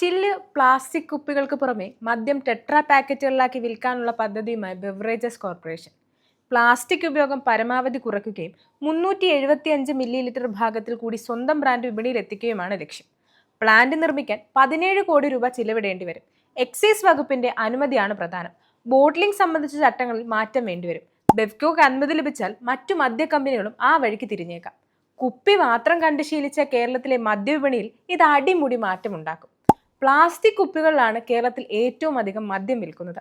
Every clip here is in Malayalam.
ചില്ല് പ്ലാസ്റ്റിക് കുപ്പികൾക്ക് പുറമെ മദ്യം ടെട്രാ പാക്കറ്റുകളിലാക്കി വിൽക്കാനുള്ള പദ്ധതിയുമായി ബെവറേജസ് കോർപ്പറേഷൻ. പ്ലാസ്റ്റിക് ഉപയോഗം പരമാവധി കുറയ്ക്കുകയും 375 മില്ലി ലിറ്റർ ഭാഗത്തിൽ കൂടി സ്വന്തം ബ്രാൻഡ് വിപണിയിൽ എത്തിക്കുകയുമാണ് ലക്ഷ്യം. പ്ലാന്റ് നിർമ്മിക്കാൻ 17 കോടി രൂപ ചിലവിടേണ്ടി വരും. എക്സൈസ് വകുപ്പിന്റെ അനുമതിയാണ് പ്രധാനം. ബോട്ട്ലിംഗ് സംബന്ധിച്ച ചട്ടങ്ങളിൽ മാറ്റം വേണ്ടിവരും. ബെവ്കോക്ക് അനുമതി ലഭിച്ചാൽ മറ്റു മദ്യ കമ്പനികളും ആ വഴിക്ക് തിരിഞ്ഞേക്കാം. കുപ്പി മാത്രം കണ്ടു ശീലിച്ച കേരളത്തിലെ മദ്യവിപണിയിൽ ഇത് അടിമുടി മാറ്റമുണ്ടാക്കും. പ്ലാസ്റ്റിക് കുപ്പികളിലാണ് കേരളത്തിൽ ഏറ്റവും അധികം മദ്യം വിൽക്കുന്നത്.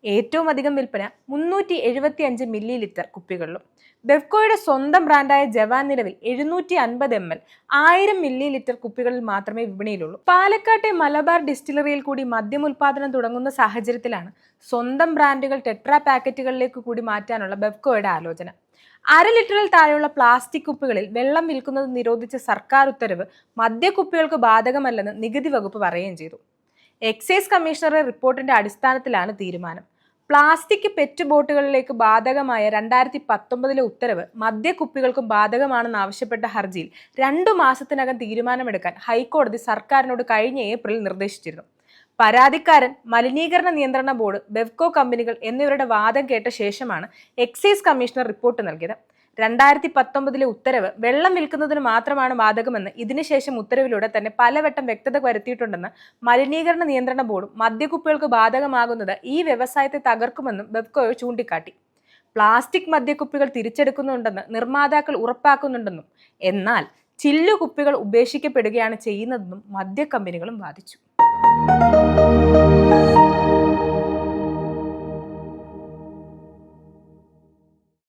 ഏറ്റവും അധികം വിൽപ്പന 375 മില്ലി ലിറ്റർ കുപ്പികളിലും. ബെവ്കോയുടെ സ്വന്തം ബ്രാൻഡായ ജവാൻ നിലവിൽ 750 ml 1000 മില്ലി ലിറ്റർ കുപ്പികളിൽ മാത്രമേ വിപണിയിലുള്ളൂ. പാലക്കാട്ടെ മലബാർ ഡിസ്റ്റിലറിയിൽ കൂടി മദ്യം ഉൽപ്പാദനം തുടങ്ങുന്ന സാഹചര്യത്തിലാണ് സ്വന്തം ബ്രാൻഡുകൾ ടെട്രാ പാക്കറ്റുകളിലേക്ക് കൂടി മാറ്റാനുള്ള ബെവ്കോയുടെ ആലോചന. 1/2 ലിറ്ററിൽ താഴെയുള്ള പ്ലാസ്റ്റിക് കുപ്പികളിൽ വെള്ളം വിൽക്കുന്നത് നിരോധിച്ച സർക്കാർ ഉത്തരവ് മദ്യക്കുപ്പികൾക്ക് ബാധകമല്ലെന്ന് നികുതി വകുപ്പ് പറയുകയും ചെയ്തു. എക്സൈസ് കമ്മീഷണറുടെ റിപ്പോർട്ടിന്റെ അടിസ്ഥാനത്തിലാണ് തീരുമാനം. പ്ലാസ്റ്റിക് പെറ്റ് ബോട്ടുകളിലേക്ക് ബാധകമായ 2019 ഉത്തരവ് മദ്യക്കുപ്പികൾക്കും ബാധകമാണെന്നാവശ്യപ്പെട്ട ഹർജിയിൽ 2 മാസത്തിനകം തീരുമാനമെടുക്കാൻ ഹൈക്കോടതി സർക്കാരിനോട് കഴിഞ്ഞ ഏപ്രിൽ നിർദ്ദേശിച്ചിരുന്നു. പരാതിക്കാരൻ, മലിനീകരണ നിയന്ത്രണ ബോർഡ്, ബെവ്കോ കമ്പനികൾ എന്നിവരുടെ വാദം കേട്ട ശേഷമാണ് എക്സൈസ് കമ്മീഷണർ റിപ്പോർട്ട് നൽകിയത്. 2019 ഉത്തരവ് വെള്ളം വിൽക്കുന്നതിന് മാത്രമാണ് ബാധകമെന്ന് ഇതിനുശേഷം ഉത്തരവിലൂടെ തന്നെ പലവട്ടം വ്യക്തത വരുത്തിയിട്ടുണ്ടെന്ന് മലിനീകരണ നിയന്ത്രണ ബോർഡും മദ്യക്കുപ്പികൾക്ക് ബാധകമാകുന്നത് ഈ വ്യവസായത്തെ തകർക്കുമെന്നും ബെവ്കോ ചൂണ്ടിക്കാട്ടി. പ്ലാസ്റ്റിക് മദ്യക്കുപ്പികൾ തിരിച്ചെടുക്കുന്നുണ്ടെന്ന് നിർമ്മാതാക്കൾ ഉറപ്പാക്കുന്നുണ്ടെന്നും എന്നാൽ ചില്ലുകുപ്പികൾ ഉപേക്ഷിക്കപ്പെടുകയാണ് ചെയ്യുന്നതെന്നും മദ്യക്കമ്പനികളും വാദിച്ചു.